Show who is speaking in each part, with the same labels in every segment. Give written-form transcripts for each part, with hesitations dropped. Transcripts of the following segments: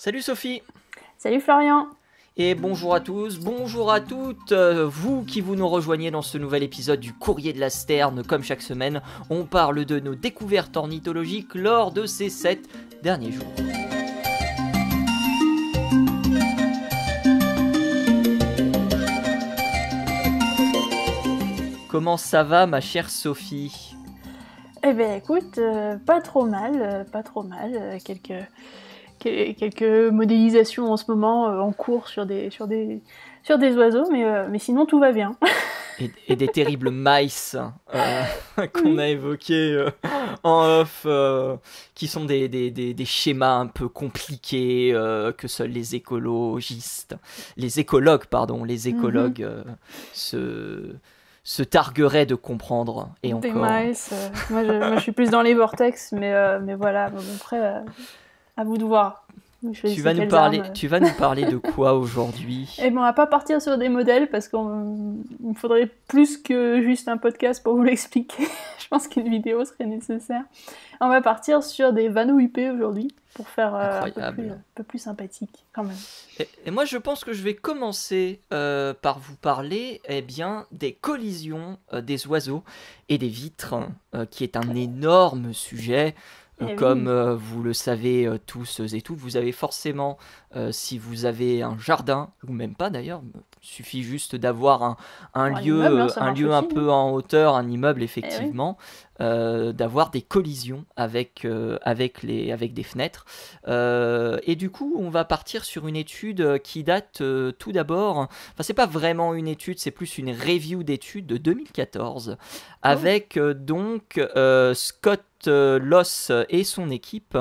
Speaker 1: Salut Sophie
Speaker 2: Salut Florian.
Speaker 1: et bonjour à tous, bonjour à toutes, vous qui vous nous rejoignez dans ce nouvel épisode du Courrier de la Sterne. Comme chaque semaine, on parle de nos découvertes ornithologiques lors de ces 7 derniers jours. Comment ça va ma chère Sophie ?
Speaker 2: Eh ben écoute, pas trop mal, quelques modélisations en ce moment en cours sur des oiseaux, mais sinon tout va bien.
Speaker 1: Et des terribles mice qu'on a évoqués en off, qui sont des schémas un peu compliqués que seuls les écologues se targueraient de comprendre. Et
Speaker 2: Des
Speaker 1: encore.
Speaker 2: mice, moi je suis plus dans les vortex, mais voilà, bon, après, à vous de voir.
Speaker 1: Tu vas nous parler de quoi aujourd'hui ?
Speaker 2: Eh ben, on va pas partir sur des modèles parce qu'il me faudrait plus que juste un podcast pour vous l'expliquer. Je pense qu'une vidéo serait nécessaire. On va partir sur des vanneaux huppés aujourd'hui pour faire un peu plus sympathique quand même.
Speaker 1: Et moi je pense que je vais commencer par vous parler des collisions des oiseaux et des vitres, qui est un énorme sujet. Comme vous le savez tous et toutes, vous avez forcément, si vous avez un jardin, ou même pas d'ailleurs, il suffit juste d'avoir un lieu, un lieu un peu en hauteur, un immeuble effectivement, d'avoir des collisions avec des fenêtres. Et du coup, on va partir sur une étude qui date tout d'abord, enfin c'est pas vraiment une étude, c'est plus une review d'étude de 2014, avec Scott Loss et son équipe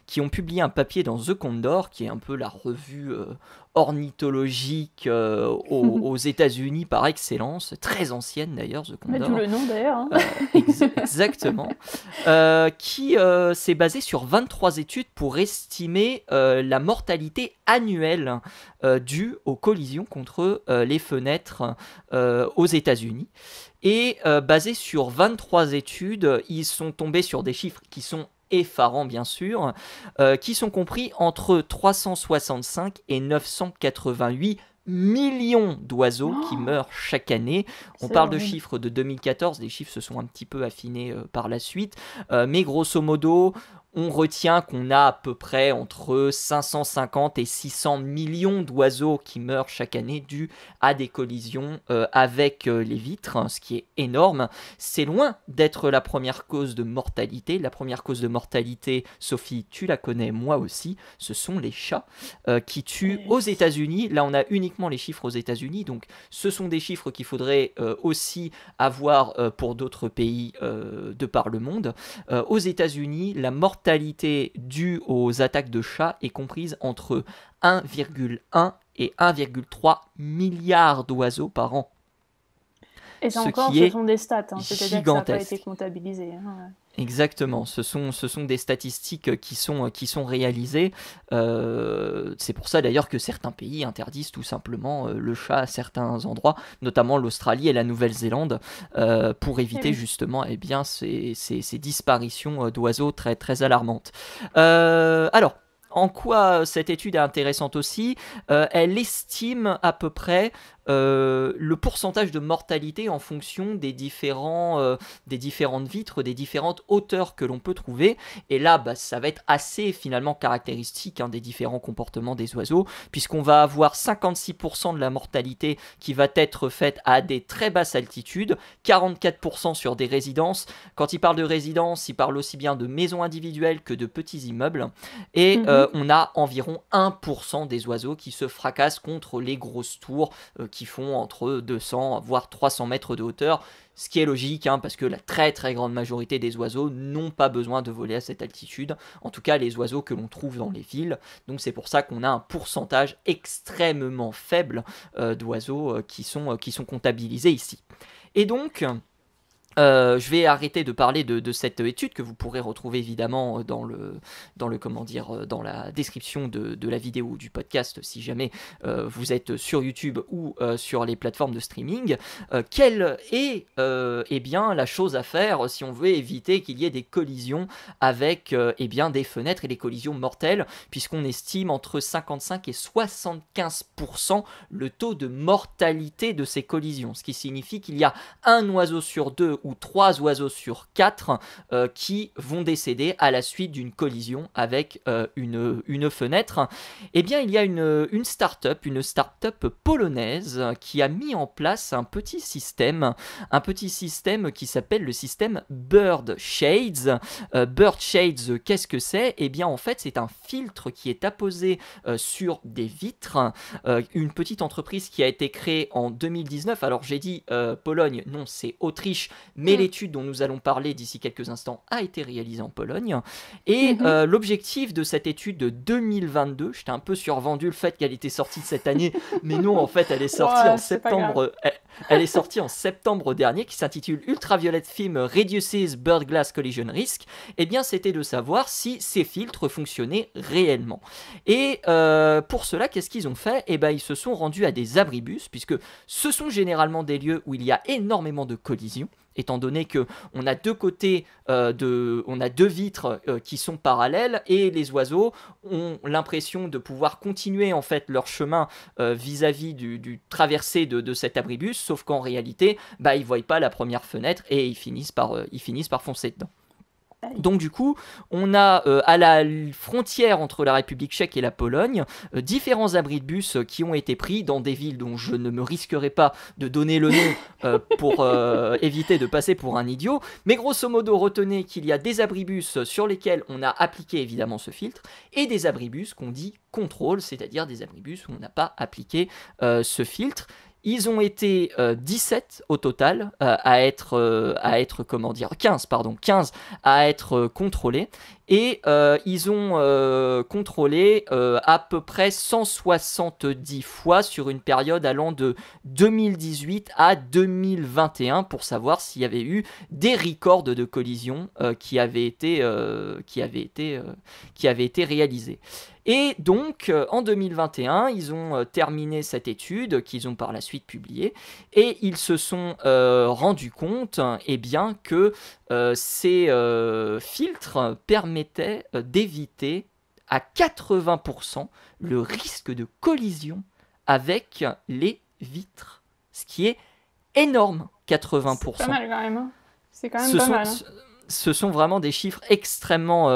Speaker 1: qui ont publié un papier dans The Condor, qui est un peu la revue ornithologique aux États-Unis par excellence, très ancienne d'ailleurs, The Condor.
Speaker 2: D'où le nom d'ailleurs. Hein.
Speaker 1: Exactement. Qui s'est basé sur 23 études pour estimer la mortalité annuelle due aux collisions contre les fenêtres aux États-Unis. Et basé sur 23 études, ils sont tombés sur des chiffres qui sont effarants bien sûr, qui sont compris entre 365 et 988 millions d'oiseaux qui meurent chaque année. On parle de chiffres de 2014, les chiffres se sont un petit peu affinés par la suite, mais grosso modo, on retient qu'on a à peu près entre 550 et 600 millions d'oiseaux qui meurent chaque année dus à des collisions avec les vitres, ce qui est énorme. C'est loin d'être la première cause de mortalité. La première cause de mortalité, Sophie, tu la connais, moi aussi, ce sont les chats qui tuent aux États-Unis. Là, on a uniquement les chiffres aux États-Unis, donc ce sont des chiffres qu'il faudrait aussi avoir pour d'autres pays de par le monde. Aux États-Unis, la mortalité due aux attaques de chats est comprise entre 1,1 et 1,3 milliard d'oiseaux par an.
Speaker 2: Et ça encore, ce sont des stats, c'est-à-dire que ça n'a pas été comptabilisé.
Speaker 1: Exactement, ce sont des statistiques qui sont réalisées. C'est pour ça d'ailleurs que certains pays interdisent tout simplement le chat à certains endroits, notamment l'Australie et la Nouvelle-Zélande, pour éviter justement ces disparitions d'oiseaux très, très alarmantes. Alors, en quoi cette étude est intéressante aussi, elle estime à peu près le pourcentage de mortalité en fonction des différentes vitres, des différentes hauteurs que l'on peut trouver. Et là, ça va être assez finalement caractéristique des différents comportements des oiseaux, puisqu'on va avoir 56% de la mortalité qui va être faite à des très basses altitudes, 44% sur des résidences. Quand il parle de résidences, il parle aussi bien de maisons individuelles que de petits immeubles. Et on a environ 1% des oiseaux qui se fracassent contre les grosses tours qui font entre 200 voire 300 mètres de hauteur, ce qui est logique parce que la très très grande majorité des oiseaux n'ont pas besoin de voler à cette altitude, en tout cas les oiseaux que l'on trouve dans les villes. Donc c'est pour ça qu'on a un pourcentage extrêmement faible d'oiseaux qui sont comptabilisés ici. Et donc Je vais arrêter de parler de cette étude que vous pourrez retrouver évidemment dans dans la description de la vidéo ou du podcast si jamais vous êtes sur YouTube ou sur les plateformes de streaming. Quelle est eh bien, la chose à faire si on veut éviter qu'il y ait des collisions avec eh bien, des fenêtres et des collisions mortelles, puisqu'on estime entre 55 et 75% le taux de mortalité de ces collisions, ce qui signifie qu'il y a un oiseau sur deux ou 3 oiseaux sur 4 qui vont décéder à la suite d'une collision avec une fenêtre. Eh bien, il y a une start-up polonaise qui a mis en place un petit système qui s'appelle le système Bird Shades. Bird Shades, qu'est-ce que c'est? Eh bien, en fait, c'est un filtre qui est apposé sur des vitres. Une petite entreprise qui a été créée en 2019. Alors, j'ai dit Pologne, non, c'est Autriche, mais l'étude dont nous allons parler d'ici quelques instants a été réalisée en Pologne. Et l'objectif de cette étude de 2022, j'étais un peu survendu le fait qu'elle était sortie cette année, mais non, en fait, elle est sortie en septembre. Elle est sortie en septembre dernier, qui s'intitule Ultraviolet Film Reduces Bird Glass Collision Risk. Eh bien, c'était de savoir si ces filtres fonctionnaient réellement. Et pour cela, qu'est-ce qu'ils ont fait? Eh bien, ils se sont rendus à des abribus, puisque ce sont généralement des lieux où il y a énormément de collisions, étant donné que on a deux côtés on a deux vitres qui sont parallèles et les oiseaux ont l'impression de pouvoir continuer en fait leur chemin vis-à-vis du traversée de cet abribus, sauf qu'en réalité, ils voient pas la première fenêtre et ils finissent par foncer dedans. Donc du coup, on a à la frontière entre la République tchèque et la Pologne différents abris de bus qui ont été pris dans des villes dont je ne me risquerai pas de donner le nom pour éviter de passer pour un idiot. Mais grosso modo, retenez qu'il y a des abribus sur lesquels on a appliqué évidemment ce filtre et des abribus qu'on dit contrôle, c'est-à-dire des abribus où on n'a pas appliqué ce filtre. Ils ont été 17 au total à être comment dire 15 à être contrôlés et ils ont contrôlé à peu près 170 fois sur une période allant de 2018 à 2021 pour savoir s'il y avait eu des records de collisions qui avaient été réalisés. Et donc, en 2021, ils ont terminé cette étude qu'ils ont par la suite publiée et ils se sont rendus compte eh bien, que ces filtres permettaient d'éviter à 80% le risque de collision avec les vitres. Ce qui est énorme, 80%.
Speaker 2: C'est pas mal quand même. Hein. C'est quand même pas mal. Hein.
Speaker 1: Ce sont vraiment des chiffres extrêmement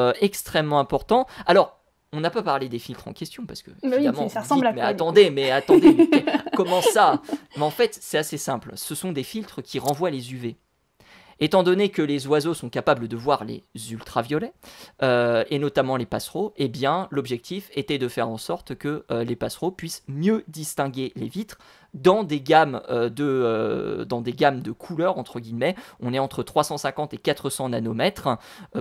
Speaker 1: importants. Alors, on n'a pas parlé des filtres en question parce que évidemment,
Speaker 2: ça ressemble à quoi,
Speaker 1: mais attendez, comment ça? Mais en fait, c'est assez simple. Ce sont des filtres qui renvoient les UV. Étant donné que les oiseaux sont capables de voir les ultraviolets, et notamment les passereaux, eh bien, l'objectif était de faire en sorte que les passereaux puissent mieux distinguer les vitres dans des gammes de couleurs, entre guillemets. On est entre 350 et 400 nanomètres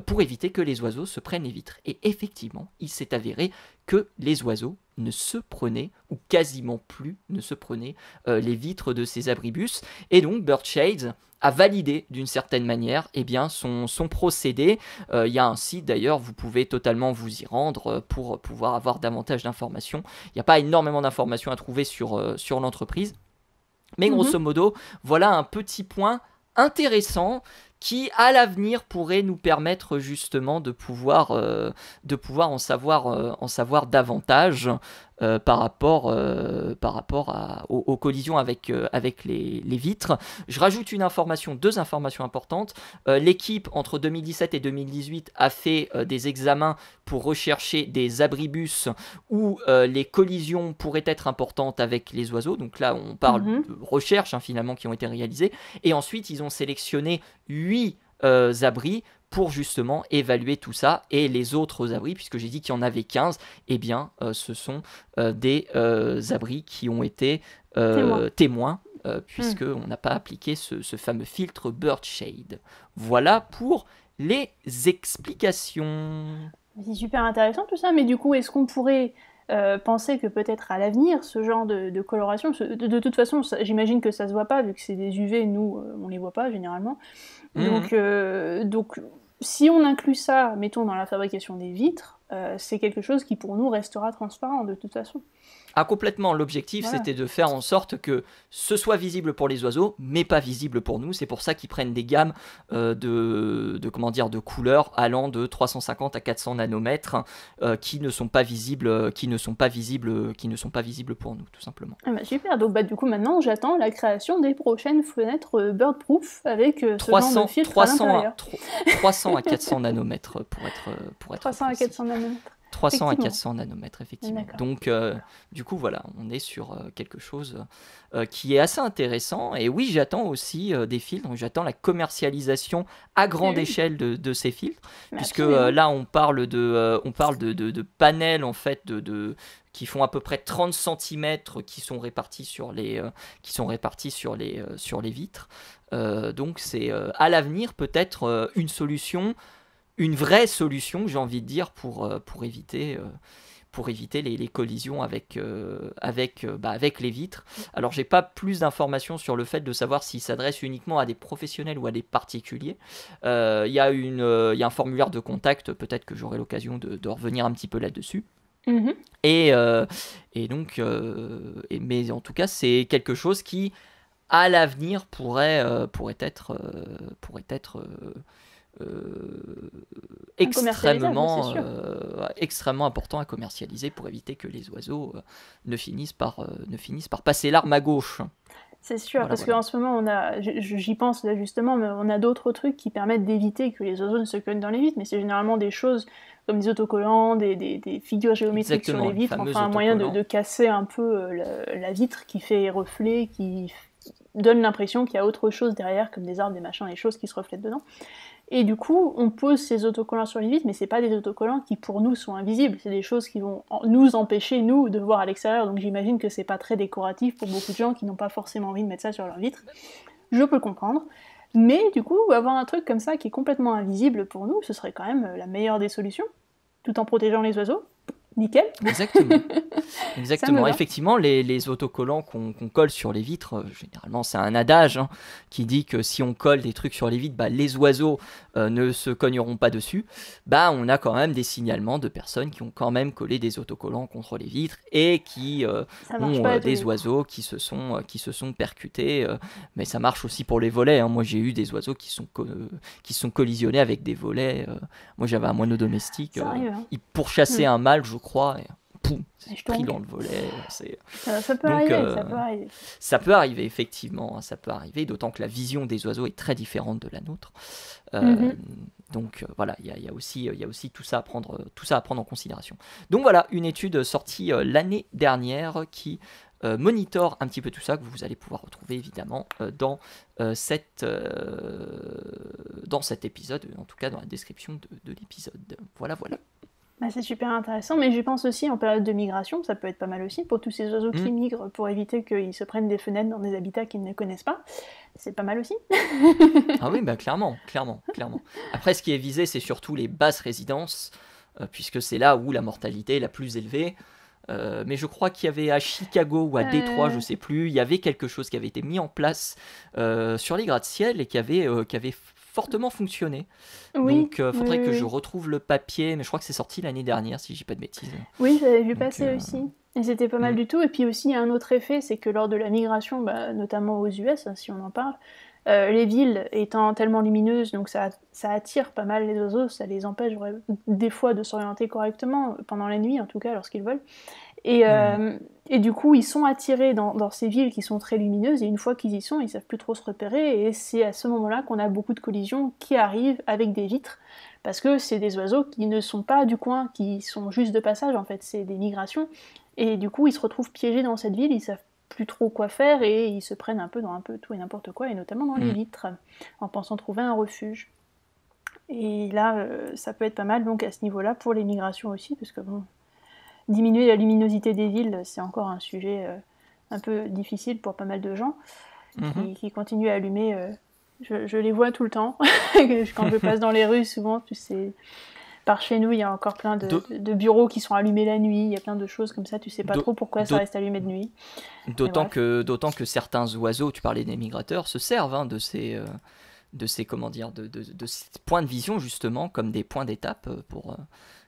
Speaker 1: pour éviter que les oiseaux se prennent les vitres. Et effectivement, il s'est avéré que les oiseaux ne se prenaient, ou quasiment plus ne se prenaient, les vitres de ces abribus. Et donc Bird Shades a validé d'une certaine manière eh bien, son procédé. Il y a un site d'ailleurs, vous pouvez totalement vous y rendre pour pouvoir avoir davantage d'informations. Il n'y a pas énormément d'informations à trouver sur l'entreprise. Mais grosso modo, voilà un petit point intéressant qui, à l'avenir, pourrait nous permettre justement de pouvoir en savoir davantage par rapport aux collisions avec les vitres. Je rajoute deux informations importantes. L'équipe, entre 2017 et 2018, a fait des examens pour rechercher des abribus où les collisions pourraient être importantes avec les oiseaux. Donc là, on parle de recherches finalement qui ont été réalisées. Et ensuite, ils ont sélectionné 8 abris pour justement évaluer tout ça. Et les autres abris, puisque j'ai dit qu'il y en avait 15, eh bien, ce sont des abris qui ont été témoins puisqu'on n'a pas appliqué ce fameux filtre Bird Shade. Voilà pour les explications.
Speaker 2: C'est super intéressant tout ça, mais du coup, est-ce qu'on pourrait penser que peut-être à l'avenir, ce genre de coloration, de toute façon, j'imagine que ça se voit pas, vu que c'est des UV, nous, on les voit pas généralement. Donc, si on inclut ça, mettons, dans la fabrication des vitres, c'est quelque chose qui pour nous restera transparent de toute façon.
Speaker 1: Ah, complètement. L'objectif,
Speaker 2: Voilà.
Speaker 1: c'était de faire en sorte que ce soit visible pour les oiseaux, mais pas visible pour nous. C'est pour ça qu'ils prennent des gammes de couleurs allant de 350 à 400 nanomètres qui ne sont pas visibles pour nous, tout simplement.
Speaker 2: Ah bah super. Donc du coup maintenant, j'attends la création des prochaines fenêtres Bird-proof avec ce genre de filtre à l'intérieur.
Speaker 1: 300 à 400 nanomètres pour être
Speaker 2: 300 à 400 nanomètres.
Speaker 1: 300 à 400 nanomètres, effectivement.
Speaker 2: D'accord.
Speaker 1: Donc, du coup, voilà, on est sur quelque chose qui est assez intéressant. Et oui, j'attends aussi des filtres. Donc, j'attends la commercialisation à grande échelle de ces filtres.
Speaker 2: Mais
Speaker 1: puisque
Speaker 2: absolument.
Speaker 1: là, on parle de panels, en fait, qui font à peu près 30 cm qui sont répartis sur les vitres. Donc, c'est à l'avenir peut-être une solution. Une vraie solution, j'ai envie de dire, pour éviter les collisions avec les vitres. Alors, j'ai pas plus d'informations sur le fait de savoir s'il s'adresse uniquement à des professionnels ou à des particuliers. Il y a un formulaire de contact, peut-être que j'aurai l'occasion de revenir un petit peu là-dessus.
Speaker 2: Mm-hmm.
Speaker 1: Et donc, mais en tout cas, c'est quelque chose qui, à l'avenir, pourrait être extrêmement important à commercialiser pour éviter que les oiseaux ne finissent par passer l'arme à gauche.
Speaker 2: C'est sûr, parce qu'en ce moment, j'y pense là justement, mais on a d'autres trucs qui permettent d'éviter que les oiseaux ne se cognent dans les vitres, mais c'est généralement des choses comme des autocollants, des figures géométriques sur les vitres, enfin un moyen de casser un peu la vitre qui fait reflet, qui donne l'impression qu'il y a autre chose derrière, comme des arbres, des machins, des choses qui se reflètent dedans. Et du coup, on pose ces autocollants sur les vitres, mais c'est pas des autocollants qui pour nous sont invisibles, c'est des choses qui vont nous empêcher, nous, de voir à l'extérieur, donc j'imagine que c'est pas très décoratif pour beaucoup de gens qui n'ont pas forcément envie de mettre ça sur leur vitre. Je peux comprendre. Mais du coup, avoir un truc comme ça qui est complètement invisible pour nous, ce serait quand même la meilleure des solutions, tout en protégeant les oiseaux. Nickel.
Speaker 1: Exactement. Effectivement, les autocollants qu'on colle sur les vitres, généralement c'est un adage qui dit que si on colle des trucs sur les vitres, les oiseaux ne se cogneront pas dessus. On a quand même des signalements de personnes qui ont quand même collé des autocollants contre les vitres et qui ont des oiseaux qui se sont percutés. Mais ça marche aussi pour les volets. Moi j'ai eu des oiseaux qui sont collisionnés avec des volets. Moi j'avais un moineau domestique. Il pourchassait un mâle, je crois, et poum, c'est pris dans le volet.
Speaker 2: Ça peut arriver.
Speaker 1: Ça peut arriver, effectivement, ça peut arriver, d'autant que la vision des oiseaux est très différente de la nôtre. Donc voilà, il y a aussi tout ça à prendre en considération. Donc voilà, une étude sortie l'année dernière qui monitore un petit peu tout ça, que vous allez pouvoir retrouver évidemment dans cet épisode, en tout cas dans la description de l'épisode. Voilà.
Speaker 2: C'est super intéressant, mais je pense aussi en période de migration, ça peut être pas mal aussi pour tous ces oiseaux qui migrent, pour éviter qu'ils se prennent des fenêtres dans des habitats qu'ils ne connaissent pas. C'est pas mal aussi.
Speaker 1: Ah oui, clairement. Après, ce qui est visé, c'est surtout les basses résidences, puisque c'est là où la mortalité est la plus élevée. Mais je crois qu'il y avait à Chicago ou à Détroit, je sais plus, il y avait quelque chose qui avait été mis en place sur les gratte-ciel et qui avait fortement fonctionné. Donc faudrait que je retrouve le papier, mais je crois que c'est sorti l'année dernière, si je dis pas de bêtises.
Speaker 2: Oui, j'avais vu passer aussi. Et c'était pas mal du tout. Et puis aussi, il y a un autre effet, c'est que lors de la migration, notamment aux US, si on en parle, les villes étant tellement lumineuses, donc ça attire pas mal les oiseaux, ça les empêche des fois de s'orienter correctement, pendant la nuit en tout cas, lorsqu'ils volent. Et du coup, ils sont attirés dans ces villes qui sont très lumineuses, et une fois qu'ils y sont, ils savent plus trop se repérer, et c'est à ce moment-là qu'on a beaucoup de collisions qui arrivent avec des vitres, parce que c'est des oiseaux qui ne sont pas du coin, qui sont juste de passage, en fait, c'est des migrations, et du coup, ils se retrouvent piégés dans cette ville, ils savent plus trop quoi faire, et ils se prennent un peu dans un peu tout et n'importe quoi, et notamment dans les vitres, en pensant trouver un refuge. Et là, ça peut être pas mal, donc à ce niveau-là, pour les migrations aussi, parce que bon, diminuer la luminosité des villes, c'est encore un sujet un peu difficile pour pas mal de gens qui continuent à allumer. Je les vois tout le temps. Quand je passe dans les rues, souvent, Par chez nous, il y a encore plein de bureaux qui sont allumés la nuit, il y a plein de choses comme ça, tu sais pas trop pourquoi ça reste allumé de nuit.
Speaker 1: D'autant que certains oiseaux, tu parlais des migrateurs, se servent de ces comment dire, de ces points de vision justement comme des points d'étape pour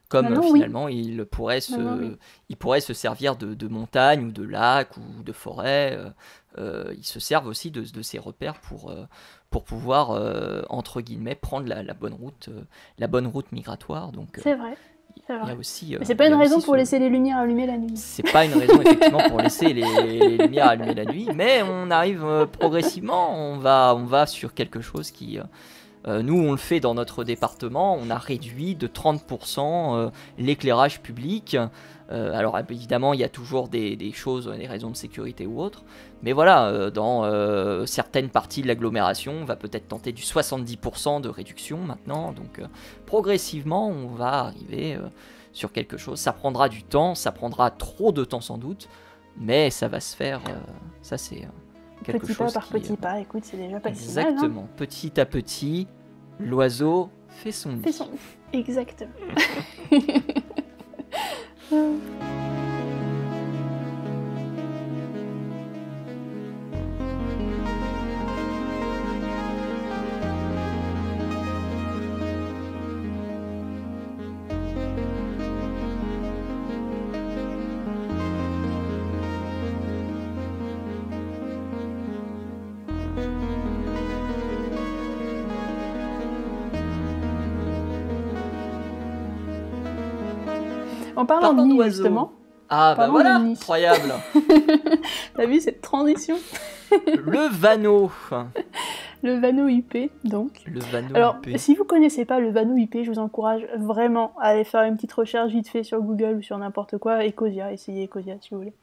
Speaker 1: finalement ils pourraient se servir de montagnes ou de lacs ou de forêts. Ils se servent aussi de ces repères pour pouvoir entre guillemets prendre la bonne route migratoire. Donc
Speaker 2: c'est vrai.
Speaker 1: il y a aussi,
Speaker 2: mais c'est pas une raison pour laisser les lumières allumées la nuit.
Speaker 1: C'est pas une raison effectivement pour laisser les lumières allumées la nuit, mais on arrive progressivement, on va sur quelque chose qui... nous, on le fait dans notre département, on a réduit de 30% l'éclairage public. Alors évidemment, il y a toujours des choses, des raisons de sécurité ou autres, mais voilà, dans certaines parties de l'agglomération, on va peut-être tenter du 70% de réduction maintenant, donc progressivement, on va arriver sur quelque chose. Ça prendra du temps, ça prendra trop de temps sans doute, mais ça va se faire, ça c'est...
Speaker 2: Petit pas par petit pas, écoute, c'est déjà pas si mal.
Speaker 1: Exactement, petit à petit, l'oiseau fait son nid.
Speaker 2: Exactement. En parlant de nid, justement.
Speaker 1: Ah bah voilà, incroyable.
Speaker 2: T'as vu cette transition?
Speaker 1: Le Vanneau.
Speaker 2: Le Vanneau IP, donc.
Speaker 1: Le Vanneau
Speaker 2: Alors,
Speaker 1: IP.
Speaker 2: si vous connaissez pas le Vanneau IP, je vous encourage vraiment à aller faire une petite recherche vite fait sur Google ou sur n'importe quoi. Ecosia, essayez Ecosia si vous voulez.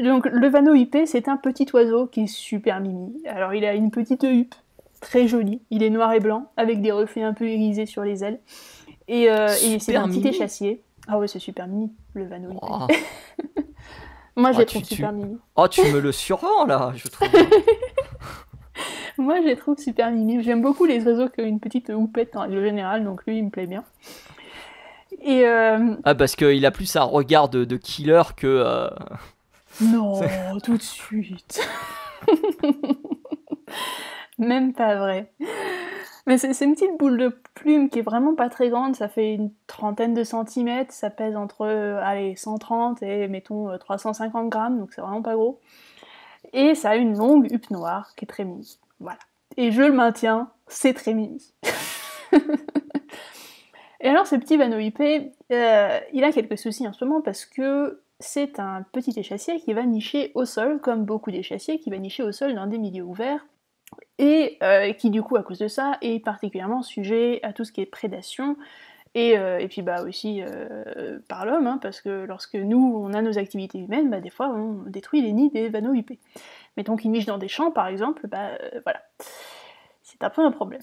Speaker 2: Donc, le Vanneau IP, c'est un petit oiseau qui est super mimi. Alors, il a une petite huppe très jolie. Il est noir et blanc, avec des reflets un peu irisés sur les ailes. Et c'est un petit échassier. Ah ouais, c'est super mimi, le Vanneau IP. Oh. Moi, je les trouve super mimi.
Speaker 1: Oh, tu me le survends, là, je trouve.
Speaker 2: Moi, je les trouve super mimi. J'aime beaucoup les oiseaux qui ont une petite houppette en règle générale, donc lui, il me plaît bien. Et
Speaker 1: Ah, parce qu'il a plus un regard de killer que...
Speaker 2: Non, tout de suite. Même pas vrai. Mais c'est une petite boule de plume qui est vraiment pas très grande, ça fait une trentaine de centimètres, ça pèse entre 130 et mettons 350 grammes, donc c'est vraiment pas gros. Et ça a une longue huppe noire qui est très mimi. Voilà. Et je le maintiens, c'est très mimi. Et alors ce petit Vanneau IP, il a quelques soucis en ce moment parce que c'est un petit échassier qui va nicher au sol, comme beaucoup d'échassiers, qui va nicher au sol dans des milieux ouverts, et qui du coup à cause de ça est particulièrement sujet à tout ce qui est prédation et puis bah aussi par l'homme, hein, parce que lorsque nous on a nos activités humaines, bah des fois on détruit les nids des Vanneaux IP. Mettons qu'ils nichent dans des champs par exemple, bah voilà, c'est un peu un problème.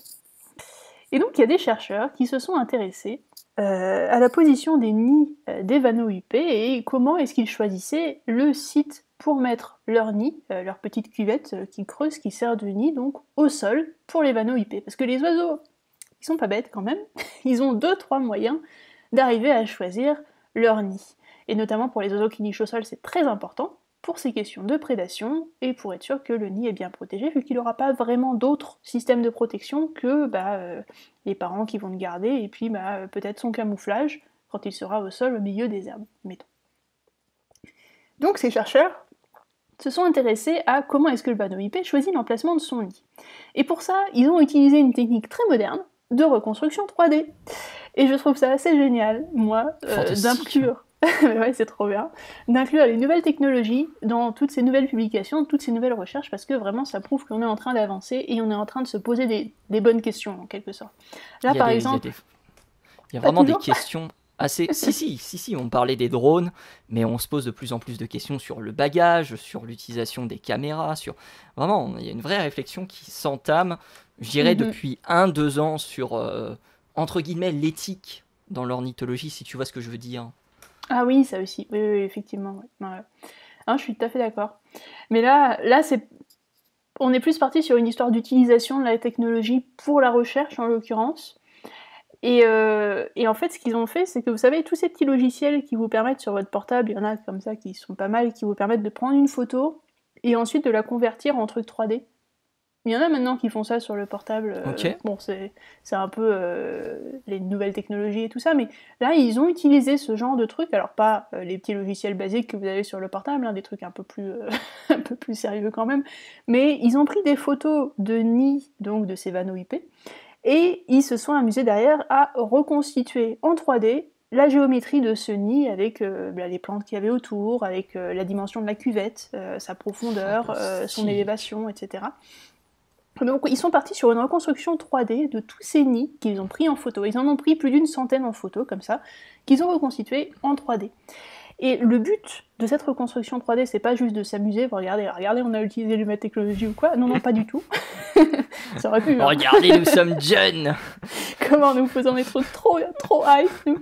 Speaker 2: Et donc il y a des chercheurs qui se sont intéressés à la position des nids des Vanneaux IP et comment est-ce qu'ils choisissaient le site pour mettre leur nid, leur petite cuvette qui creuse, qui sert de nid donc au sol pour les Vanneaux IP. Parce que les oiseaux, ils sont pas bêtes quand même, ils ont 2-3 moyens d'arriver à choisir leur nid. Et notamment pour les oiseaux qui nichent au sol, c'est très important pour ces questions de prédation et pour être sûr que le nid est bien protégé, vu qu'il n'aura pas vraiment d'autres systèmes de protection que les parents qui vont le garder et puis peut-être son camouflage quand il sera au sol au milieu des herbes, mettons. Donc ces chercheurs se sont intéressés à comment est-ce que le Vanneau IP choisit l'emplacement de son nid. Et pour ça, ils ont utilisé une technique très moderne de reconstruction 3D. Et je trouve ça assez génial, moi, d'inclure... ouais, c'est trop bien. D'inclure les nouvelles technologies dans toutes ces nouvelles publications, toutes ces nouvelles recherches, parce que vraiment, ça prouve qu'on est en train d'avancer et on est en train de se poser des bonnes questions, en quelque sorte. Là, par exemple...
Speaker 1: Il y a vraiment des questions... Si, on parlait des drones, mais on se pose de plus en plus de questions sur le bagage, sur l'utilisation des caméras, sur... Vraiment, il y a une vraie réflexion qui s'entame, je dirais, depuis 1-2 ans sur, entre guillemets, l'éthique dans l'ornithologie, si tu vois ce que je veux dire.
Speaker 2: Ah oui, ça aussi, oui, effectivement. Ouais. Hein, je suis tout à fait d'accord. Mais là on est plus parti sur une histoire d'utilisation de la technologie pour la recherche, en l'occurrence. Et en fait, ce qu'ils ont fait, c'est que vous savez, tous ces petits logiciels qui vous permettent sur votre portable, il y en a comme ça qui sont pas mal, qui vous permettent de prendre une photo et ensuite de la convertir en truc 3D. Il y en a maintenant qui font ça sur le portable.
Speaker 1: Ok.
Speaker 2: Bon, c'est un peu les nouvelles technologies et tout ça, mais là, ils ont utilisé ce genre de trucs. Alors, pas les petits logiciels basiques que vous avez sur le portable, hein, des trucs un peu plus sérieux quand même, mais ils ont pris des photos de nids, donc de ces vanneaux IP, et ils se sont amusés derrière à reconstituer en 3D la géométrie de ce nid avec les plantes qu'il y avait autour, avec la dimension de la cuvette, sa profondeur, son élévation, etc. Donc ils sont partis sur une reconstruction 3D de tous ces nids qu'ils ont pris en photo. Ils en ont pris plus d'une centaine en photo, comme ça, qu'ils ont reconstitués en 3D. Et le but de cette reconstruction 3D, c'est pas juste de s'amuser, regardez, on a utilisé les technologies ou quoi. Non, pas du tout. Ça aurait pu. Hein.
Speaker 1: Regardez, nous sommes jeunes.
Speaker 2: Comment nous faisons des trucs trop hype, nous.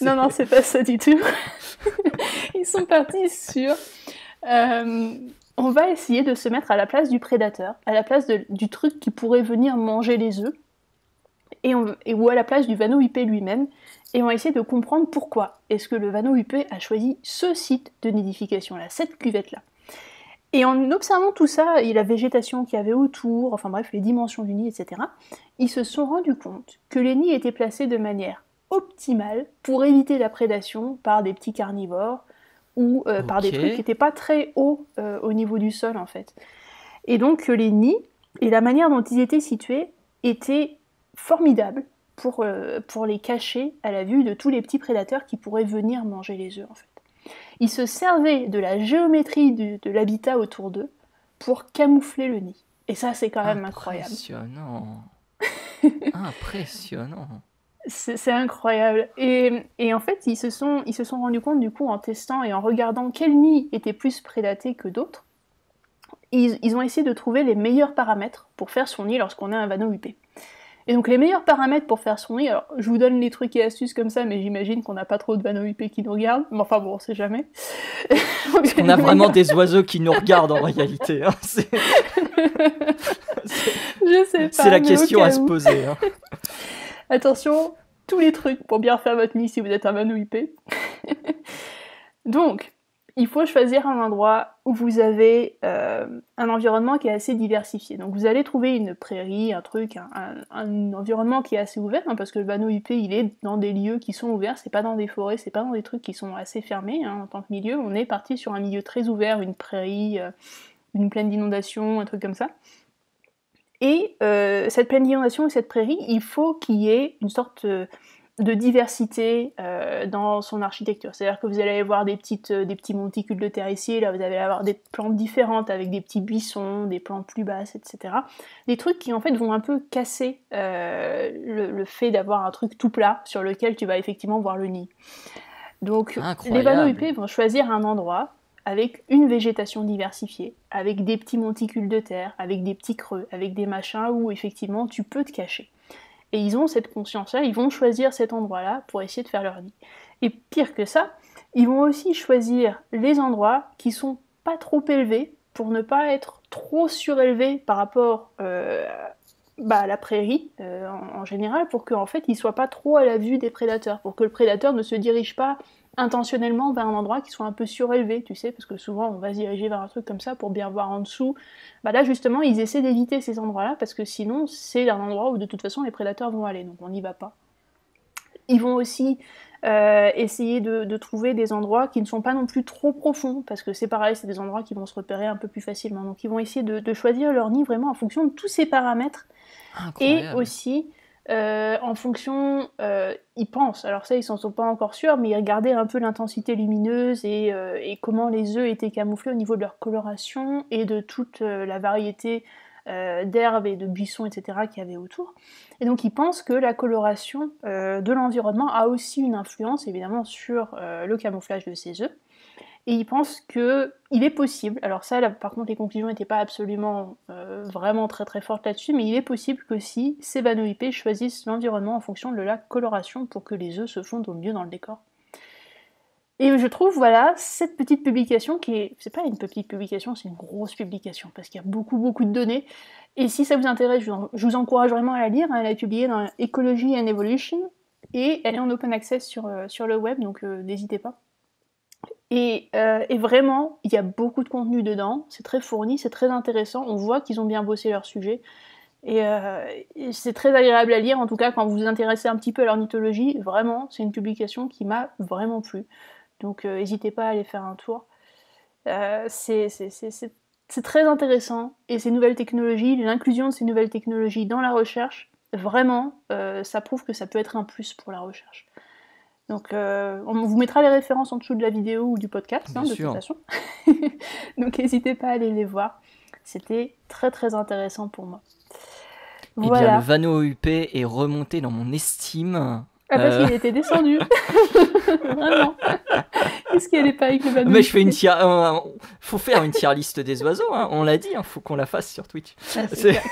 Speaker 2: Non, c'est pas ça du tout. Ils sont partis sur... on va essayer de se mettre à la place du prédateur, à la place du truc qui pourrait venir manger les œufs, ou à la place du vanneau IP lui-même, et on va essayer de comprendre pourquoi est-ce que le vanneau IP a choisi ce site de nidification-là, cette cuvette-là. Et en observant tout ça, et la végétation qu'il y avait autour, enfin bref, les dimensions du nid, etc., ils se sont rendus compte que les nids étaient placés de manière optimale pour éviter la prédation par des petits carnivores, ou par des trucs qui n'étaient pas très hauts au niveau du sol en fait. Et donc les nids et la manière dont ils étaient situés étaient formidables pour les cacher à la vue de tous les petits prédateurs qui pourraient venir manger les œufs en fait. Ils se servaient de la géométrie de l'habitat autour d'eux pour camoufler le nid. Et ça c'est quand même incroyable.
Speaker 1: Impressionnant.
Speaker 2: C'est incroyable. Et en fait, ils se sont rendus compte, du coup, en testant et en regardant quel nid était plus prédaté que d'autres, ils ont essayé de trouver les meilleurs paramètres pour faire son nid lorsqu'on a un vanneau UP. Et donc, les meilleurs paramètres pour faire son nid, alors, je vous donne les trucs et astuces comme ça, mais j'imagine qu'on n'a pas trop de vanneaux UP qui nous regardent. Mais enfin bon, on sait jamais.
Speaker 1: On a vraiment des oiseaux qui nous regardent en réalité. Hein.
Speaker 2: Je sais pas.
Speaker 1: C'est la question à se poser. Hein.
Speaker 2: Attention, tous les trucs pour bien faire votre nid si vous êtes un vanneau IP. Donc, il faut choisir un endroit où vous avez un environnement qui est assez diversifié. Donc vous allez trouver une prairie, un environnement qui est assez ouvert, hein, parce que le vanneau IP, il est dans des lieux qui sont ouverts, c'est pas dans des forêts, c'est pas dans des trucs qui sont assez fermés, hein, en tant que milieu. On est parti sur un milieu très ouvert, une prairie, une plaine d'inondation, un truc comme ça. Et cette plaine d'inondation et cette prairie, il faut qu'il y ait une sorte de diversité dans son architecture. C'est-à-dire que vous allez voir des petits monticules de terre ici, là vous allez avoir des plantes différentes avec des petits buissons, des plantes plus basses, etc. Des trucs qui en fait vont un peu casser le fait d'avoir un truc tout plat sur lequel tu vas effectivement voir le nid. Donc les vanneaux UP vont choisir un endroit avec une végétation diversifiée, avec des petits monticules de terre, avec des petits creux, avec des machins où effectivement tu peux te cacher. Et ils ont cette conscience-là, ils vont choisir cet endroit-là pour essayer de faire leur nid. Et pire que ça, ils vont aussi choisir les endroits qui sont pas trop élevés pour ne pas être trop surélevés par rapport à la prairie en général, pour qu'en fait ils soient pas trop à la vue des prédateurs, pour que le prédateur ne se dirige pas intentionnellement vers un endroit qui soit un peu surélevé, tu sais, parce que souvent on va se diriger vers un truc comme ça pour bien voir en dessous. Là justement ils essaient d'éviter ces endroits-là parce que sinon c'est un endroit où de toute façon les prédateurs vont aller, donc on n'y va pas. Ils vont aussi essayer de trouver des endroits qui ne sont pas non plus trop profonds, parce que c'est pareil, c'est des endroits qui vont se repérer un peu plus facilement, donc ils vont essayer de choisir leur nid vraiment en fonction de tous ces paramètres.
Speaker 1: Incroyable.
Speaker 2: Et aussi en fonction, ils pensent, alors ça ils s'en sont pas encore sûrs, mais ils regardaient un peu l'intensité lumineuse et comment les œufs étaient camouflés au niveau de leur coloration et de toute la variété d'herbes et de buissons, etc. qu'il y avait autour. Et donc ils pensent que la coloration de l'environnement a aussi une influence évidemment sur le camouflage de ces œufs. Et ils pensent qu'il est possible, alors ça là, par contre les conclusions n'étaient pas absolument vraiment très très fortes là-dessus, mais il est possible que si ces vanneaux IP choisissent l'environnement en fonction de la coloration pour que les œufs se fondent au mieux dans le décor. Et je trouve, voilà, cette petite publication c'est pas une petite publication, c'est une grosse publication, parce qu'il y a beaucoup, beaucoup de données. Et si ça vous intéresse, je vous encourage vraiment à la lire. Elle est publiée dans Ecology and Evolution, et elle est en open access sur le web, donc n'hésitez pas. Et vraiment, il y a beaucoup de contenu dedans, c'est très fourni, c'est très intéressant, on voit qu'ils ont bien bossé leur sujet. Et c'est très agréable à lire, en tout cas quand vous vous intéressez un petit peu à l'ornithologie, vraiment, c'est une publication qui m'a vraiment plu. Donc n'hésitez pas à aller faire un tour. C'est très intéressant, et ces nouvelles technologies, l'inclusion de ces nouvelles technologies dans la recherche, vraiment, ça prouve que ça peut être un plus pour la recherche. Donc on vous mettra les références en dessous de la vidéo ou du podcast, de toute façon. Donc n'hésitez pas à aller les voir. C'était très très intéressant pour moi.
Speaker 1: Voilà. Eh bien, le Vano UP est remonté dans mon estime.
Speaker 2: Parce qu'il était descendu. Vraiment. Qu'est-ce qu'elle est pas avec le Vano UP?
Speaker 1: Mais je fais faut faire une tier liste des oiseaux, hein. On l'a dit, faut qu'on la fasse sur Twitch.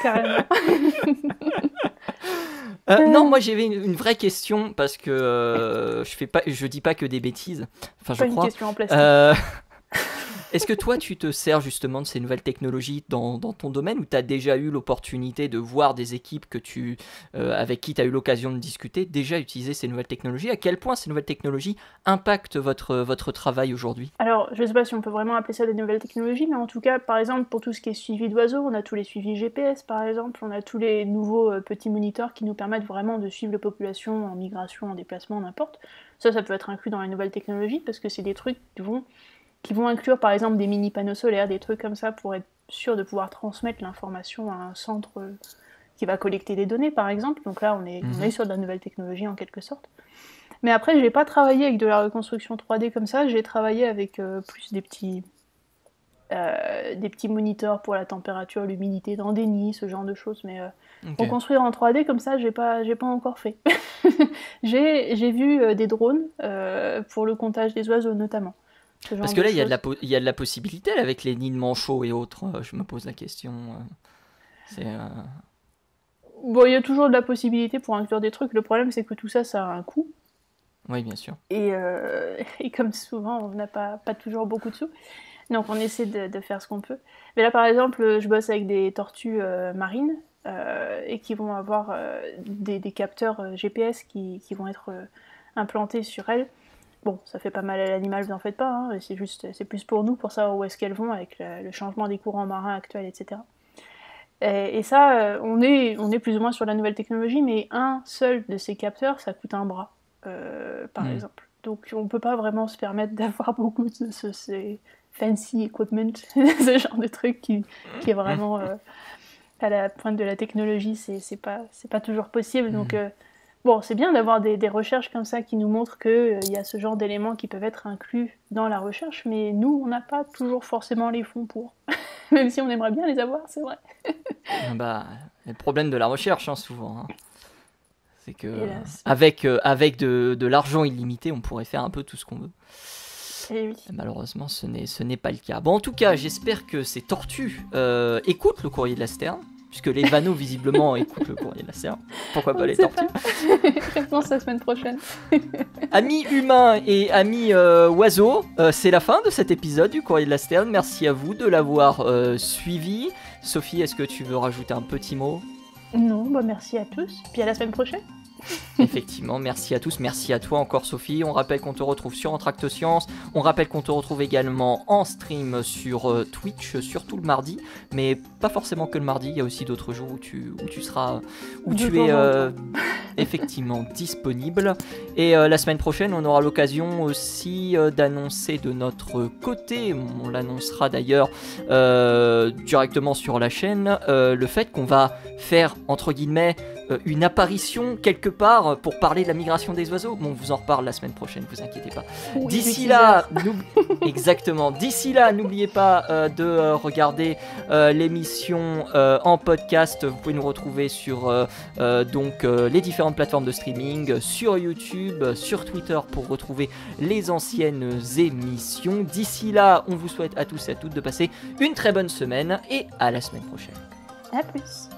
Speaker 2: Carrément.
Speaker 1: Non, moi j'avais une vraie question, parce que je dis pas que des bêtises. Enfin, je crois.
Speaker 2: Une question en plastique.
Speaker 1: Est-ce que toi, tu te sers justement de ces nouvelles technologies dans ton domaine, ou tu as déjà eu l'opportunité de voir des équipes avec qui tu as eu l'occasion de discuter, déjà utiliser ces nouvelles technologies? À quel point ces nouvelles technologies impactent votre travail aujourd'hui?
Speaker 2: Alors, je ne sais pas si on peut vraiment appeler ça des nouvelles technologies, mais en tout cas, par exemple, pour tout ce qui est suivi d'oiseaux, on a tous les suivis GPS, par exemple, on a tous les nouveaux petits moniteurs qui nous permettent vraiment de suivre les populations en migration, en déplacement, n'importe. Ça peut être inclus dans les nouvelles technologies, parce que c'est des trucs qui vont inclure par exemple des mini panneaux solaires, des trucs comme ça pour être sûr de pouvoir transmettre l'information à un centre qui va collecter des données par exemple. Donc là on est sur de la nouvelle technologie en quelque sorte. Mais après j'ai pas travaillé avec de la reconstruction 3D comme ça, j'ai travaillé avec plus des petits moniteurs pour la température, l'humidité dans des nids, ce genre de choses, mais reconstruire en 3D comme ça j'ai pas encore fait. j'ai vu des drones pour le comptage des oiseaux notamment.
Speaker 1: Parce que là, il y a de la possibilité avec les nids de manchots et autres. Je me pose la question.
Speaker 2: Bon, il y a toujours de la possibilité pour inclure des trucs. Le problème, c'est que tout ça, ça a un coût.
Speaker 1: Oui, bien sûr.
Speaker 2: Et comme souvent, on n'a pas toujours beaucoup de sous. Donc, on essaie de faire ce qu'on peut. Mais là, par exemple, je bosse avec des tortues marines et qui vont avoir des capteurs GPS qui vont être implantés sur elles. Bon, ça fait pas mal à l'animal, vous en faites pas, hein, c'est plus pour nous, pour savoir où est-ce qu'elles vont avec le changement des courants marins actuels, etc. Et ça, on est plus ou moins sur la nouvelle technologie, mais un seul de ces capteurs, ça coûte un bras, par exemple. Donc on peut pas vraiment se permettre d'avoir beaucoup de ces fancy equipment, ce genre de truc qui est vraiment à la pointe de la technologie, c'est pas toujours possible, donc... Bon, c'est bien d'avoir des recherches comme ça qui nous montrent qu'il y a ce genre d'éléments qui peuvent être inclus dans la recherche, mais nous, on n'a pas toujours forcément les fonds pour. Même si on aimerait bien les avoir, c'est vrai.
Speaker 1: Le problème de la recherche, souvent, hein, c'est que avec de l'argent illimité, on pourrait faire un peu tout ce qu'on veut.
Speaker 2: Et oui.
Speaker 1: Malheureusement, ce n'est pas le cas. Bon, en tout cas, j'espère que ces tortues écoutent le courrier de la Sterne. Puisque les vanneaux, visiblement, écoutent le courrier de la Sterne. Pourquoi pas les tortues?
Speaker 2: Réponse la semaine prochaine.
Speaker 1: Amis humains et amis oiseaux, c'est la fin de cet épisode du courrier de la Sterne. Merci à vous de l'avoir suivi. Sophie, est-ce que tu veux rajouter un petit mot?
Speaker 2: Non, merci à tous. Puis à la semaine prochaine.
Speaker 1: Effectivement, merci à tous, merci à toi encore Sophie. On rappelle qu'on te retrouve sur Entracte Science, on rappelle qu'on te retrouve également en stream sur Twitch, surtout le mardi, mais pas forcément que le mardi, il y a aussi d'autres jours où tu es effectivement disponible. Et la semaine prochaine, on aura l'occasion aussi d'annoncer de notre côté, on l'annoncera d'ailleurs directement sur la chaîne, le fait qu'on va faire, entre guillemets, une apparition quelque part pour parler de la migration des oiseaux. Bon, on vous en reparle la semaine prochaine, vous inquiétez pas.
Speaker 2: Oui,
Speaker 1: d'ici là, exactement. D'ici là, n'oubliez pas de regarder l'émission en podcast. Vous pouvez nous retrouver sur les différentes plateformes de streaming, sur YouTube, sur Twitter pour retrouver les anciennes émissions. D'ici là, on vous souhaite à tous et à toutes de passer une très bonne semaine et à la semaine prochaine.
Speaker 2: À plus.